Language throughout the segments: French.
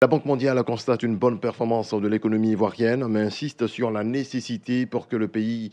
La Banque mondiale constate une bonne performance de l'économie ivoirienne, mais insiste sur la nécessité pour que le pays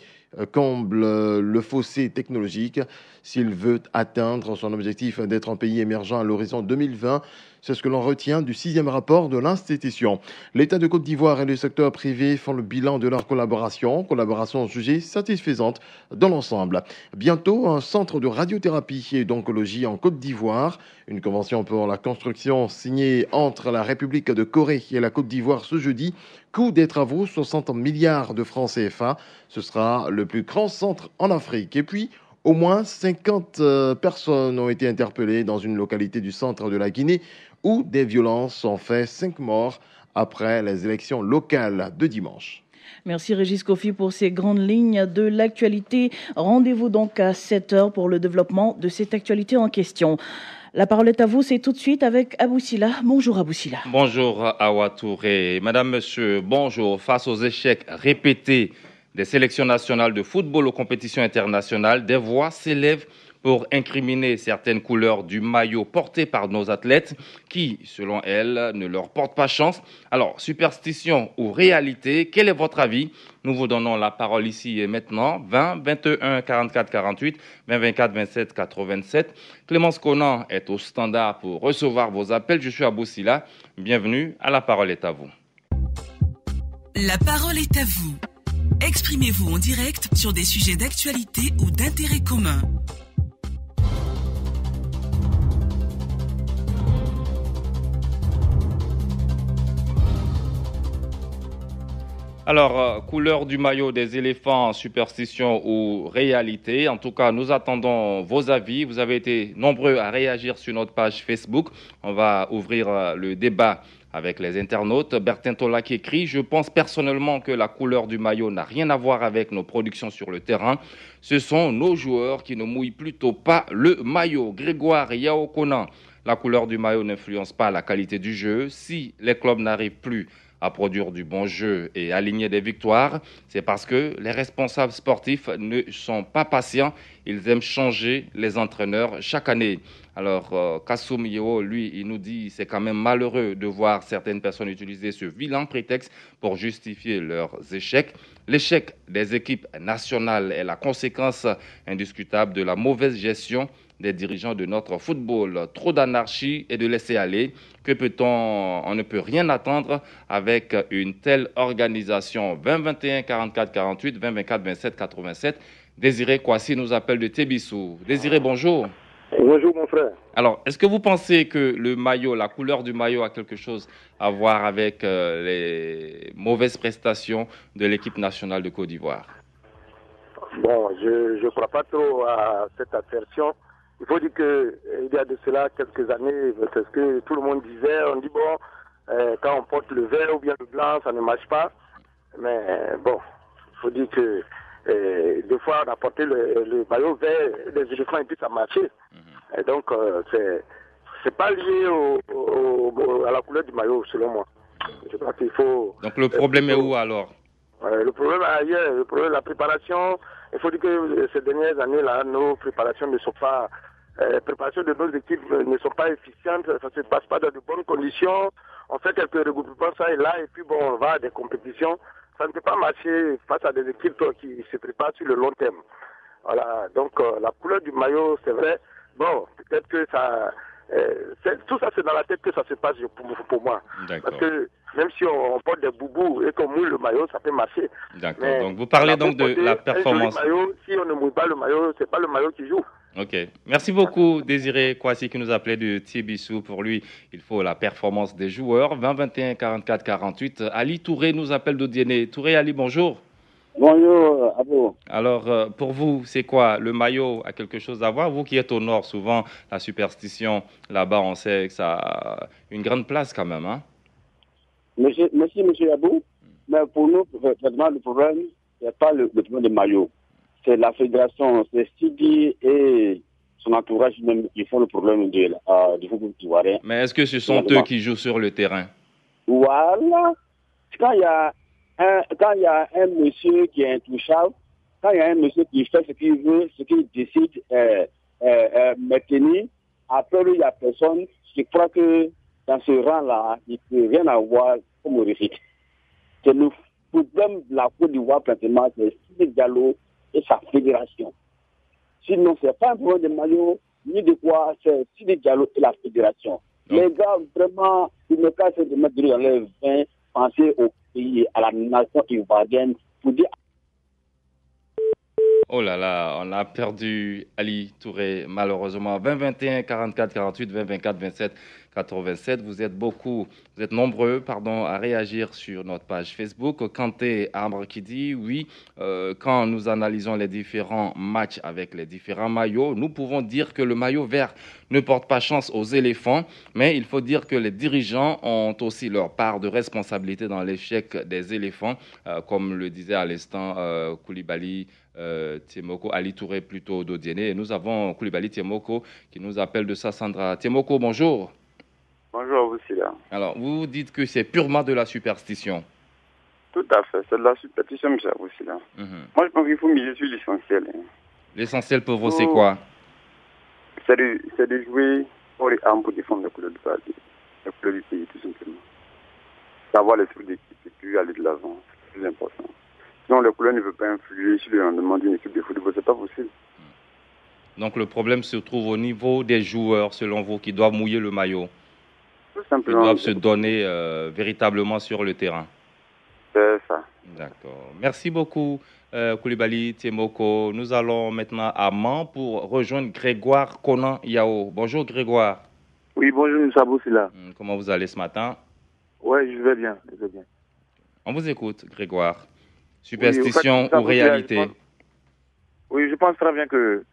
comble le fossé technologique s'il veut atteindre son objectif d'être un pays émergent à l'horizon 2020. C'est ce que l'on retient du 6e rapport de l'institution. L'État de Côte d'Ivoire et le secteur privé font le bilan de leur collaboration jugée satisfaisante dans l'ensemble. Bientôt, un centre de radiothérapie et d'oncologie en Côte d'Ivoire. Une convention pour la construction signée entre la République de Corée et la Côte d'Ivoire ce jeudi. Coût des travaux, 60 milliards de francs CFA. Ce sera le plus grand centre en Afrique. Et puis, au moins 50 personnes ont été interpellées dans une localité du centre de la Guinée où des violences ont fait 5 morts après les élections locales de dimanche. Merci Régis Kofi pour ces grandes lignes de l'actualité. Rendez-vous donc à 7h pour le développement de cette actualité en question. La parole est à vous, c'est tout de suite avec Abou Silla. Bonjour Abou Silla. Bonjour Awa Touré. Madame, monsieur, bonjour. Face aux échecs répétés des sélections nationales de football aux compétitions internationales, des voix s'élèvent pour incriminer certaines couleurs du maillot porté par nos athlètes qui, selon elles, ne leur portent pas chance. Alors, superstition ou réalité, quel est votre avis? Nous vous donnons la parole ici et maintenant. 20 21 44 48 20 24 27 87. Clémence Conan est au standard pour recevoir vos appels. Je suis Abou Silla. Bienvenue. La parole est à vous. La parole est à vous. Exprimez-vous en direct sur des sujets d'actualité ou d'intérêt commun. Alors, couleur du maillot des éléphants, superstition ou réalité. En tout cas, nous attendons vos avis. Vous avez été nombreux à réagir sur notre page Facebook. On va ouvrir le débat avec les internautes. Bertin Tola qui écrit « Je pense personnellement que la couleur du maillot n'a rien à voir avec nos productions sur le terrain. Ce sont nos joueurs qui ne mouillent plutôt pas le maillot. » Grégoire Yaokonan, la couleur du maillot n'influence pas la qualité du jeu. Si les clubs n'arrivent plus à produire du bon jeu et aligner des victoires, c'est parce que les responsables sportifs ne sont pas patients. Ils aiment changer les entraîneurs chaque année. Alors, Kassoum Yeo, lui, il nous dit c'est quand même malheureux de voir certaines personnes utiliser ce vilain prétexte pour justifier leurs échecs. L'échec des équipes nationales est la conséquence indiscutable de la mauvaise gestion des dirigeants de notre football. Trop d'anarchie et de laisser aller. Que peut-on? On ne peut rien attendre avec une telle organisation. 20 21 44 48 20 24 27 87. Désiré Kwasi nous appelle de Tébissou. Désiré, bonjour. Bonjour mon frère. Alors, est-ce que vous pensez que le maillot, la couleur du maillot a quelque chose à voir avec les mauvaises prestations de l'équipe nationale de Côte d'Ivoire? Bon, je ne crois pas trop à cette assertion. Il faut dire qu'il y a de cela quelques années, parce que tout le monde disait, on dit bon, quand on porte le vert ou bien le blanc, ça ne marche pas. Mais bon, il faut dire que des fois on a porté le maillot vert, les éléphants et puis ça marchait. Et donc c'est pas lié à la couleur du maillot selon moi. Je crois qu'il faut. Donc le problème est où alors? Le problème est ailleurs, le problème est la préparation. Il faut dire que ces dernières années-là, nos préparations ne sont pas. Les préparations de nos équipes ne sont pas efficientes, ça ne se passe pas dans de bonnes conditions. On fait quelques regroupements ça et là, et puis bon, on va à des compétitions. Ça ne peut pas marcher face à des équipes qui se préparent sur le long terme. Voilà, donc la couleur du maillot, c'est vrai. Bon, peut-être que ça. Tout ça, c'est dans la tête que ça se passe pour moi. Parce que même si on porte des boubous et qu'on mouille le maillot, ça peut marcher. D'accord. Mais donc vous parlez donc de la performance. Maillot, si on ne mouille pas le maillot, c'est pas le maillot qui joue. Ok. Merci beaucoup, Désiré Kwasi, qui nous appelait de Tébissou. Pour lui, il faut la performance des joueurs. 20 21 44 48. Ali Touré nous appelle d'Odiéné. Touré, Ali, bonjour. Bonjour, Abou. Alors, pour vous, c'est quoi? Le maillot a quelque chose à voir? Vous qui êtes au nord, souvent, la superstition, là-bas, on sait que ça a une grande place quand même. Hein? Merci, monsieur Abou. Mais pour nous, vraiment, le problème, ce n'est pas le problème du maillot. C'est la fédération, c'est Sidi et son entourage même qui font le problème du football ivoirien. Mais est-ce que ce sont eux qui jouent sur le terrain? Voilà. Quand il y a un monsieur qui est intouchable, quand il y a un monsieur qui fait ce qu'il veut, ce qu'il décide maintenir, après lui, il n'y a personne. Je crois que dans ce rang-là, il ne peut rien avoir comme horrifique. C'est le problème de la Côte d'Ivoire, pratiquement, c'est Sidi Diallo et sa fédération. Sinon, ce n'est pas un problème de maillot, ni de quoi, c'est Sidi Diallo et la fédération. Donc, les gars, vraiment, il ne pas de mettre dans les vins, penser au pays, à la nation ivoirienne, pour dire. Oh là là, on a perdu Ali Touré, malheureusement. 20 21 44 48 20 24 27 87. Vous êtes nombreux, à réagir sur notre page Facebook. Kanté Ambre qui dit oui, quand nous analysons les différents matchs avec les différents maillots, nous pouvons dire que le maillot vert ne porte pas chance aux éléphants, mais il faut dire que les dirigeants ont aussi leur part de responsabilité dans l'échec des éléphants, comme le disait à l'instant Koulibaly. Tiemoko, Ali Touré plutôt d'Odiéné. Et nous avons Koulibaly Tiemoko qui nous appelle de Sassandra. Tiemoko, bonjour. Bonjour à vous, Silla. Alors, vous dites que c'est purement de la superstition. Tout à fait, c'est de la superstition, M. Abou Silla. Moi, je pense qu'il faut miser sur l'essentiel. L'essentiel pour vous, c'est quoi? C'est de jouer pour les armes pour défendre les couleurs du pays, les couleurs du pays, tout simplement. Savoir l'esprit d'équipe et puis aller de l'avant, c'est plus important. Sinon, les couleurs ne veulent pas influer sur le rendement d'une équipe de football. C'est pas possible. Donc, le problème se trouve au niveau des joueurs, selon vous, qui doivent mouiller le maillot. Tout simplement. Qui doivent se donner véritablement sur le terrain. C'est ça. D'accord. Merci beaucoup, Koulibaly Tiemoko. Nous allons maintenant à Mans pour rejoindre Grégoire Conan Yao. Bonjour, Grégoire. Oui, bonjour, M. Abou Silla. Comment vous allez ce matin? Oui, je vais bien. On vous écoute, Grégoire. Superstition ou réalité? Oui, je pense très bien que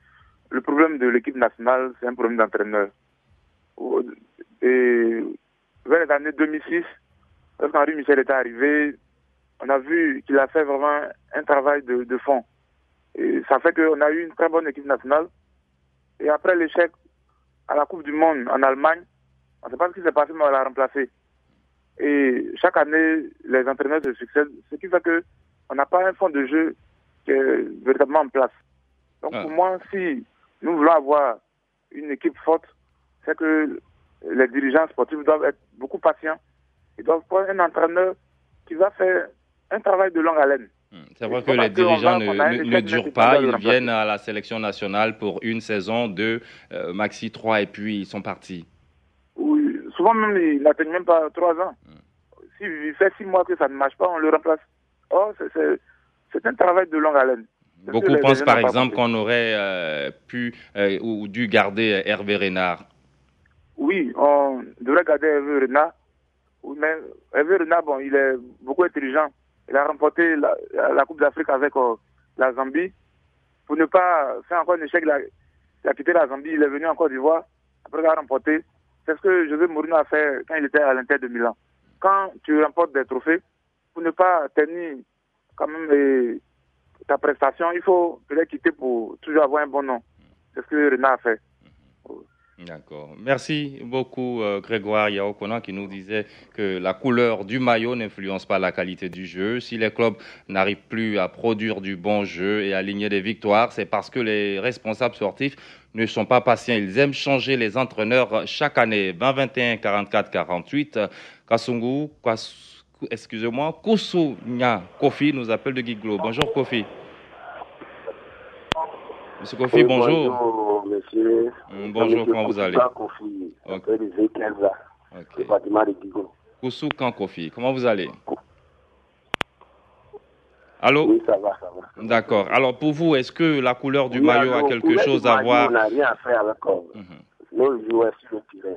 le problème de l'équipe nationale, c'est un problème d'entraîneur. Et vers les années 2006, lorsqu'Henri Michel était arrivé, on a vu qu'il a fait vraiment un travail de fond. Et ça fait qu'on a eu une très bonne équipe nationale. Et après l'échec à la Coupe du Monde en Allemagne, on ne sait pas ce qui s'est passé, mais on l'a remplacé. Et chaque année, les entraîneurs se succèdent, ce qui fait que on n'a pas un fond de jeu qui est véritablement en place. Donc pour moi, si nous voulons avoir une équipe forte, c'est que les dirigeants sportifs doivent être beaucoup patients. Ils doivent prendre un entraîneur qui va faire un travail de longue haleine. C'est vrai que les dirigeants ne durent pas, ils viennent à la sélection nationale pour une saison, deux, maxi 3, et puis ils sont partis. Oui, souvent même, ils n'atteignent même pas 3 ans. S'il fait 6 mois que ça ne marche pas, on le remplace. Oh, c'est un travail de longue haleine. Beaucoup pensent par exemple qu'on aurait pu ou dû garder Hervé Renard. Oui, on devrait garder Hervé Renard. Mais Hervé Renard, bon, il est beaucoup intelligent. Il a remporté la Coupe d'Afrique avec la Zambie. Pour ne pas faire encore un échec, il a quitté la Zambie, il est venu en Côte d'Ivoire. Après, il a remporté. C'est ce que José Mourinho a fait quand il était à l'Inter de Milan. Quand tu remportes des trophées, pour ne pas tenir quand même ta prestation, il faut peut-être quitter pour toujours avoir un bon nom. C'est ce que Renard a fait. D'accord. Merci beaucoup, Grégoire Yaokona, qui nous disait que la couleur du maillot n'influence pas la qualité du jeu. Si les clubs n'arrivent plus à produire du bon jeu et à aligner des victoires, c'est parce que les responsables sportifs ne sont pas patients. Ils aiment changer les entraîneurs chaque année. 20 21 44 48. Kasungu, excusez-moi, Koussounia Kofi nous appelle de Guiglo. Bonjour, Kofi. Monsieur Kofi, oui, bonjour. Bonjour, monsieur. Bonjour, comment vous allez? Kofi, okay. Le bâtiment de Guiglo. Koussoukan Kofi, comment vous allez? Allô? Oui, ça va. D'accord. Alors, pour vous, est-ce que la couleur du maillot a quelque chose à voir? On n'a rien à faire avec nos joueurs sur le terrain.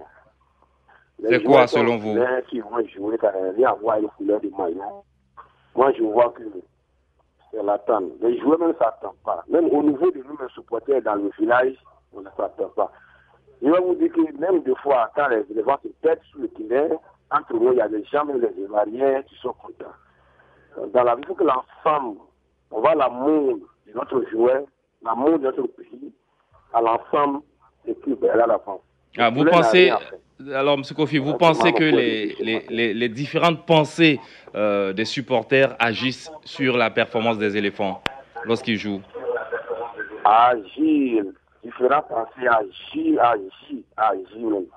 C'est quoi, selon vous? Les qui vont jouer, ça n'a rien à voir avec la couleur du maillot. Moi, je vois que c'est l'attente. Les joueurs même ne s'attendent pas. Même au niveau de nous, les supporters dans le village, on ne s'attend pas. Je vais vous dire que même des fois, quand les éléphants se pètent sur le terrain, entre nous, il y a des gens, même les Ivoiriens, qui sont contents. Dans la vie, il faut que l'ensemble, on voit l'amour de notre joueur, l'amour de notre pays, à l'ensemble des clubs et à la France. Ah, vous pensez, alors M. Kofi, vous pensez que les différentes pensées des supporters agissent sur la performance des éléphants lorsqu'ils jouent? Agir, différentes pensées, agir.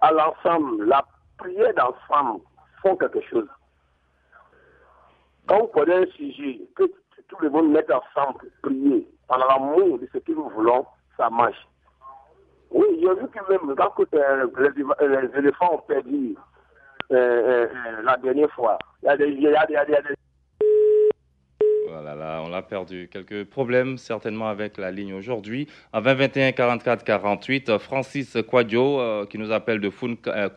À l'ensemble, prières d'ensemble font quelque chose. Quand vous prenez un sujet, que tout le monde mette ensemble pour prier, en l'amour de ce que nous voulons, ça marche. Oui, j'ai vu que même quand les éléphants ont perdu la dernière fois, il y a des... Voilà, là, on l'a perdu. Quelques problèmes certainement avec la ligne aujourd'hui. En 20 21 44 48, Francis Quadio qui nous appelle de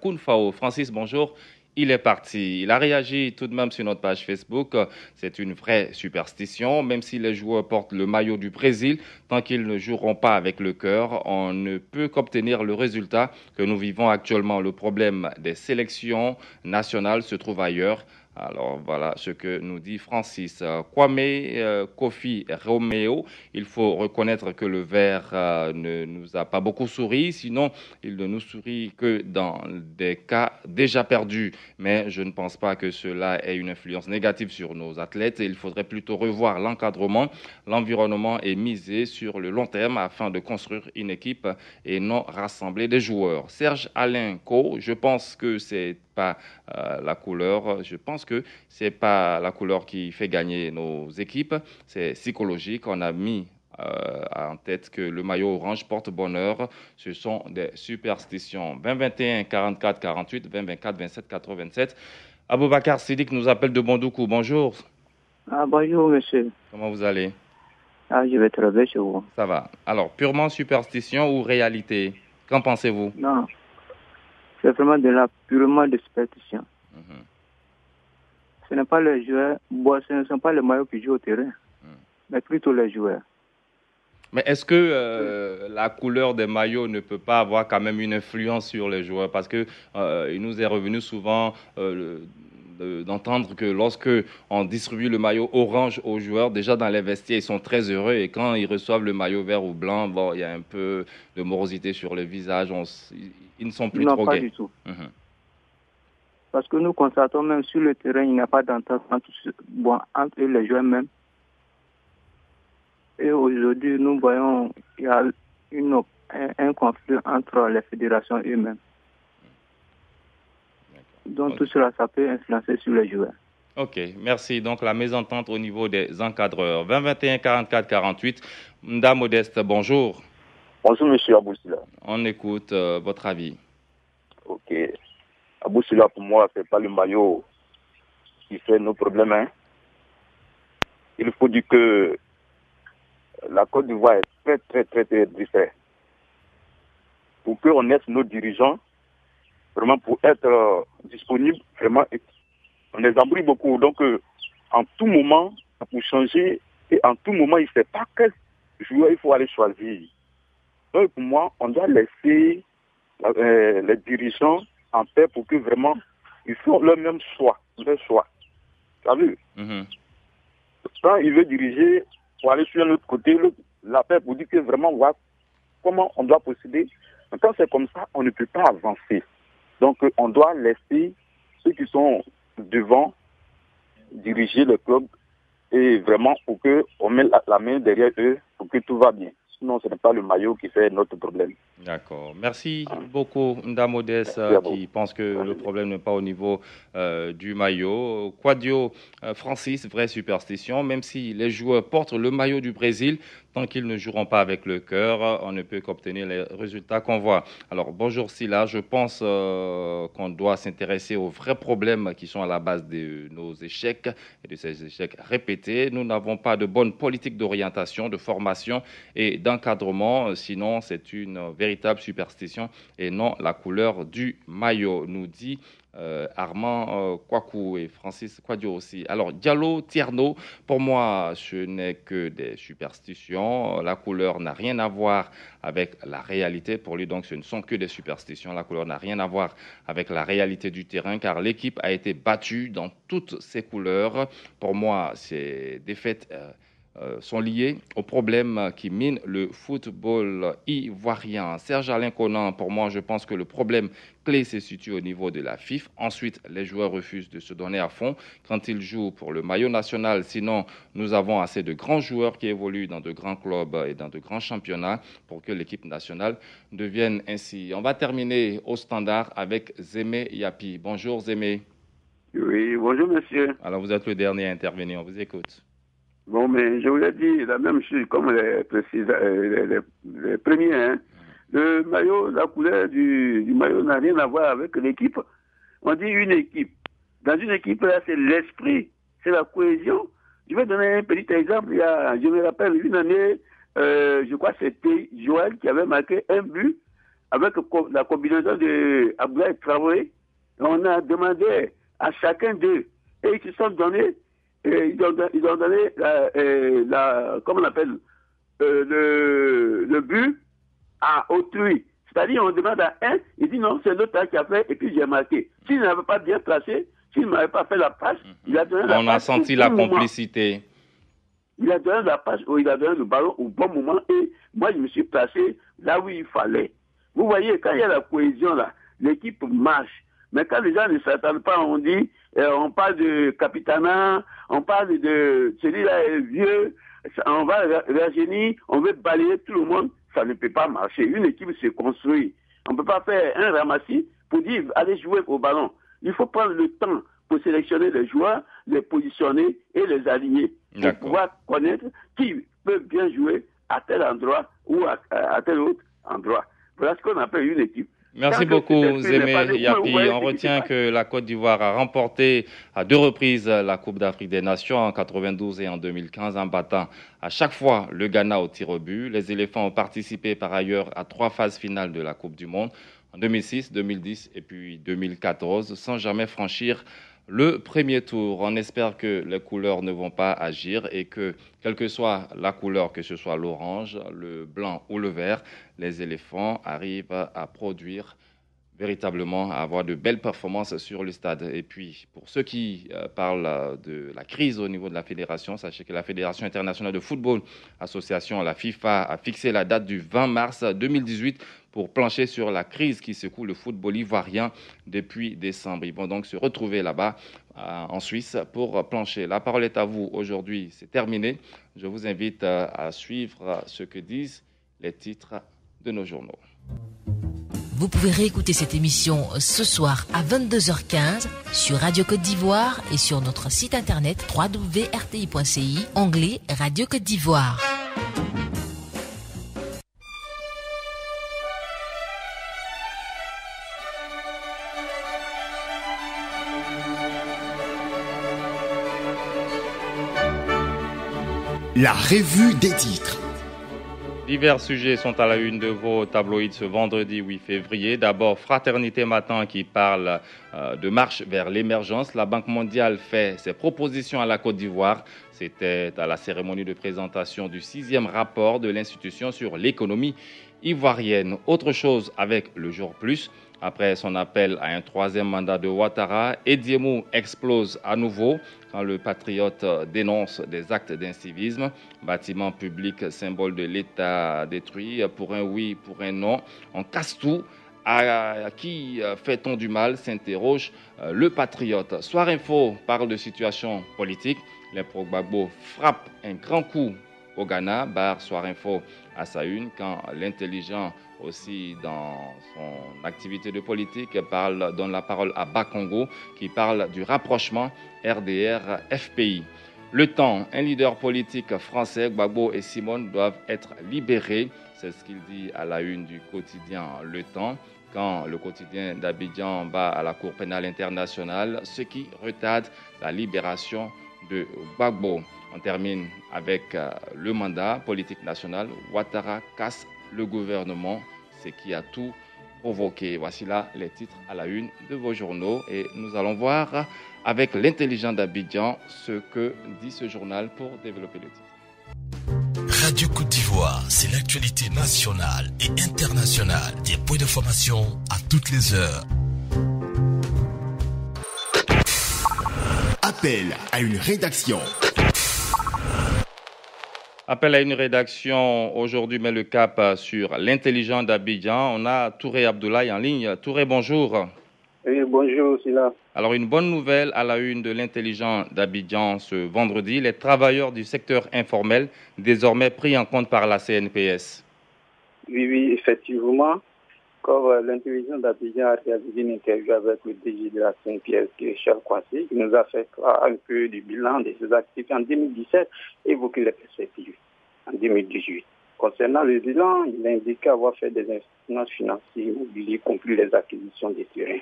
Kunfao. Francis, bonjour. Il est parti. Il a réagi tout de même sur notre page Facebook. C'est une vraie superstition. Même si les joueurs portent le maillot du Brésil, tant qu'ils ne joueront pas avec le cœur, on ne peut qu'obtenir le résultat que nous vivons actuellement. Le problème des sélections nationales se trouve ailleurs. Alors voilà ce que nous dit Francis. Kwame Kofi Romeo, il faut reconnaître que le vert ne nous a pas beaucoup souri, sinon il ne nous sourit que dans des cas déjà perdus. Mais je ne pense pas que cela ait une influence négative sur nos athlètes. Il faudrait plutôt revoir l'encadrement, l'environnement et miser sur le long terme afin de construire une équipe et non rassembler des joueurs. Serge Alain Co, je pense que c'est pas la couleur. Je pense que c'est pas la couleur qui fait gagner nos équipes. C'est psychologique. On a mis en tête que le maillot orange porte bonheur. Ce sont des superstitions. 20 21 44 48 20 24 27 87. Aboubacar Sidik nous appelle de Bondoukou. Bonjour. Bonjour, monsieur. Comment vous allez? Je vais très bien chez vous. Ça va. Alors, purement superstition ou réalité? Qu'en pensez-vous? Non. C'est vraiment purement de superstition. Ce n'est pas les joueurs, ce ne sont pas les maillots qui jouent au terrain, mais plutôt les joueurs. Mais est-ce que la couleur des maillots ne peut pas avoir quand même une influence sur les joueurs? Parce que il nous est revenu souvent d'entendre que lorsque on distribue le maillot orange aux joueurs, déjà dans les vestiaires, ils sont très heureux. Et quand ils reçoivent le maillot vert ou blanc, bon, il y a un peu de morosité sur le visage. Ils ne sont plus trop gays. Non, pas du tout. Parce que nous constatons même sur le terrain, il n'y a pas d'entente entre eux, les joueurs même. Et aujourd'hui, nous voyons qu'il y a un conflit entre les fédérations eux-mêmes. Donc tout cela, ça peut influencer sur les joueurs. Ok, merci. Donc la mésentente au niveau des encadreurs. 20 21 44 48. Mda Modeste, bonjour. Bonjour, monsieur Aboussila. On écoute votre avis. Ok. Aboussila, pour moi, ce n'est pas le maillot qui fait nos problèmes. Hein. Il faut dire que la Côte d'Ivoire est très différente. Pour qu'on ait nos dirigeants, vraiment pour être disponible, vraiment, on les embrouille beaucoup. Donc, en tout moment, pour changer, et en tout moment, il ne sait pas quel joueur il faut aller choisir. Donc, pour moi, on doit laisser les dirigeants en paix pour que vraiment, ils font leur même choix, leur choix. Tu as vu? Quand il veut diriger, pour aller sur l'autre côté, la paix pour dire que vraiment, voilà, comment on doit procéder. Quand c'est comme ça, on ne peut pas avancer. Donc, on doit laisser ceux qui sont devant diriger le club et vraiment pour qu'on mette la main derrière eux pour que tout va bien. Sinon, ce n'est pas le maillot qui fait notre problème. D'accord. Merci beaucoup, Mda Modeste, qui pense que le problème n'est pas au niveau du maillot. Quadio, Francis, vraie superstition, même si les joueurs portent le maillot du Brésil, tant qu'ils ne joueront pas avec le cœur, on ne peut qu'obtenir les résultats qu'on voit. Alors, bonjour Silla, je pense qu'on doit s'intéresser aux vrais problèmes qui sont à la base de nos échecs et de ces échecs répétés. Nous n'avons pas de bonne politique d'orientation, de formation et d'encadrement, sinon c'est une véritable superstition et non la couleur du maillot, nous dit Armand Kwaku et Francis Quadio aussi. Alors, Diallo Tierno, pour moi, ce n'est que des superstitions. La couleur n'a rien à voir avec la réalité. Pour lui, donc, ce ne sont que des superstitions. La couleur n'a rien à voir avec la réalité du terrain, car l'équipe a été battue dans toutes ses couleurs. Pour moi, ces défaites sont liées aux problèmes qui minent le football ivoirien. Serge Alain Conan, pour moi, je pense que le problème clé se situe au niveau de la FIFA. Ensuite, les joueurs refusent de se donner à fond quand ils jouent pour le maillot national. Sinon, nous avons assez de grands joueurs qui évoluent dans de grands clubs et dans de grands championnats pour que l'équipe nationale devienne ainsi. On va terminer au standard avec Zémé Yapi. Bonjour Zémé. Oui, bonjour monsieur. Alors vous êtes le dernier à intervenir, on vous écoute. Bon, mais je vous ai dit la même chose comme les premiers. Hein. Le maillot, la couleur du maillot n'a rien à voir avec l'équipe. On dit une équipe. Dans une équipe, là, c'est l'esprit, c'est la cohésion. Je vais donner un petit exemple. Je me rappelle une année, je crois que c'était Joël qui avait marqué un but avec la combinaison de Abdoulaye Traoré. On a demandé à chacun d'eux, et ils se sont donnés, ils ont donné comment on appelle, le but à autrui. C'est-à-dire, on demande à un, il dit non, c'est l'autre qui a fait, et puis j'ai marqué. S'il n'avait pas bien placé, s'il ne m'avait pas fait la passe, il a donné la passe. On a senti la complicité. Il a donné la passe, il a donné le ballon au bon moment, et moi, je me suis placé là où il fallait. Vous voyez, quand il y a la cohésion, là, l'équipe marche. Mais quand les gens ne s'attendent pas, on dit, on parle de Capitana, on parle de celui-là est vieux, on va rajeunir, on veut balayer tout le monde, ça ne peut pas marcher. Une équipe se construit. On ne peut pas faire un ramassis pour dire, allez jouer au ballon. Il faut prendre le temps pour sélectionner les joueurs, les positionner et les aligner. Pour pouvoir connaître qui peut bien jouer à tel endroit ou à tel autre endroit. Voilà ce qu'on appelle une équipe. Merci beaucoup, Zémé Yapi. On retient que la Côte d'Ivoire a remporté à 2 reprises la Coupe d'Afrique des Nations en 92 et en 2015 en battant à chaque fois le Ghana au tir au but. Les éléphants ont participé par ailleurs à 3 phases finales de la Coupe du Monde en 2006, 2010 et puis 2014 sans jamais franchir le premier tour. On espère que les couleurs ne vont pas agir et que, quelle que soit la couleur, que ce soit l'orange, le blanc ou le vert, les éléphants arrivent à produire véritablement, à avoir de belles performances sur le stade. Et puis, pour ceux qui parlent de la crise au niveau de la fédération, sachez que la Fédération internationale de football, association, la FIFA, a fixé la date du 20 mars 2018 pour plancher sur la crise qui secoue le football ivoirien depuis décembre. Ils vont donc se retrouver là-bas en Suisse pour plancher. La parole est à vous. Aujourd'hui, c'est terminé. Je vous invite à suivre ce que disent les titres de nos journaux. Vous pouvez réécouter cette émission ce soir à 22h15 sur Radio Côte d'Ivoire et sur notre site internet www.rti.ci, onglet Radio Côte d'Ivoire. La revue des titres. Divers sujets sont à la une de vos tabloïds ce vendredi 8 février. D'abord, Fraternité Matin qui parle de marche vers l'émergence. La Banque mondiale fait ses propositions à la Côte d'Ivoire. C'était à la cérémonie de présentation du 6e rapport de l'institution sur l'économie ivoirienne. Autre chose avec le Jour Plus. Après son appel à un 3e mandat de Ouattara, Ediemou explose à nouveau quand le patriote dénonce des actes d'incivisme. Bâtiment public, symbole de l'État détruit, pour un oui, pour un non. On casse tout. À qui fait-on du mal, s'interroge le patriote. Soir Info parle de situation politique. Les pro-Gbagbo frappent un grand coup au Ghana, barre Soir Info à sa une, quand l'intelligent aussi dans son activité de politique donne la parole à Bakongo qui parle du rapprochement RDR-FPI. Le Temps, un leader politique français, Gbagbo et Simone doivent être libérés. C'est ce qu'il dit à la une du quotidien Le Temps, quand le quotidien d'Abidjan va à la Cour pénale internationale, ce qui retarde la libération de Gbagbo. On termine avec le mandat politique national. Ouattara casse le gouvernement, ce qui a tout provoqué. Voici là les titres à la une de vos journaux et nous allons voir avec l'intelligent d'Abidjan ce que dit ce journal pour développer le titre. Radio Côte d'Ivoire, c'est l'actualité nationale et internationale, des points d'information à toutes les heures. Appel à une rédaction. Appel à une rédaction aujourd'hui met le cap sur l'intelligent d'Abidjan. On a Touré Abdoulaye en ligne. Touré, bonjour. Oui, bonjour, Sila. Alors, une bonne nouvelle à la une de l'intelligent d'Abidjan ce vendredi. Les travailleurs du secteur informel, désormais pris en compte par la CNPS. Oui, effectivement. Comme l'intelligent d'Abidjan a réalisé une interview avec le DG de la CNPS, qui est Charles Kwasi, qui nous a fait un peu du bilan de ses activités en 2017 et évoqué les perspectives en 2018. Concernant le bilan, il a indiqué avoir fait des investissements financiers immobiliers, y compris les acquisitions des terrains.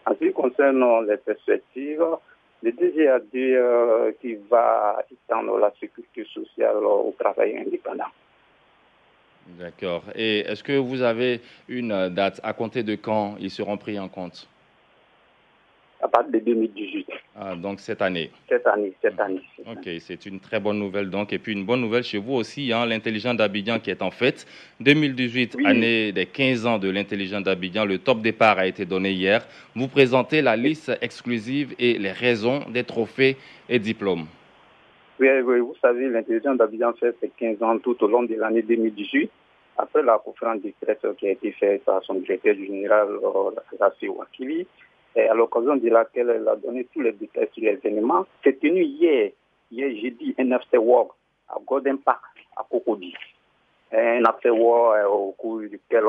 En ce qui concerne les perspectives, le DG a dit qu'il va étendre la sécurité sociale aux travailleurs indépendants. D'accord. Et est-ce que vous avez une date à compter de quand ils seront pris en compte? À partir de 2018. Ah, donc cette année. Cette année. Ok, c'est une très bonne nouvelle donc. Et puis une bonne nouvelle chez vous aussi, hein, l'intelligent d'Abidjan qui est en fête. 2018, oui. Année des 15 ans de l'intelligent d'Abidjan. Le top départ a été donné hier. Vous présentez la liste exclusive et les raisons des trophées et diplômes. Oui, vous savez, l'intelligent d'Abidjan fait ses 15 ans tout au long de l'année 2018. Après la conférence de presse qui a été faite par son directeur général, Rassi Wakili, et à l'occasion de laquelle elle a donné tous les détails sur les événements, c'est tenu hier jeudi, un after work à Golden Park, à Cocody. Un after work au cours duquel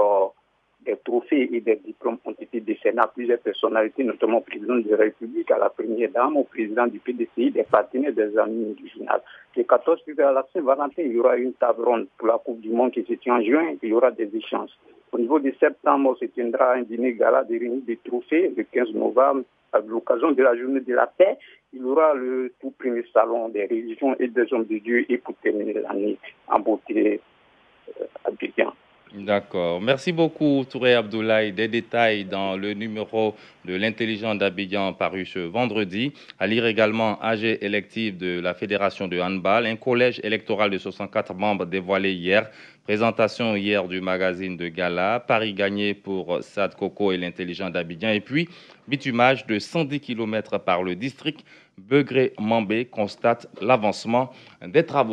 des trophées et des diplômes ont été décernés à plusieurs personnalités, notamment au président de la République, à la première dame, au président du PDCI, des partenaires des amis du final. Le 14 février à la Saint-Valentin, il y aura une table ronde pour la Coupe du Monde qui se tient en juin, il y aura des échanges. Au niveau de septembre, se tiendra un dîner gala de remise des trophées le 15 novembre. À l'occasion de la journée de la paix, il y aura le tout premier salon des religions et des hommes de Dieu et pour terminer l'année en beauté à Abidjan. D'accord. Merci beaucoup, Touré Abdoulaye. Des détails dans le numéro de l'intelligent d'Abidjan paru ce vendredi. À lire également AG électif de la Fédération de handball. Un collège électoral de 64 membres dévoilé hier. Présentation hier du magazine de Gala. Paris gagné pour Sad Coco et l'intelligent d'Abidjan. Et puis, bitumage de 110 km par le district. Begré-Mambé constate l'avancement des travaux.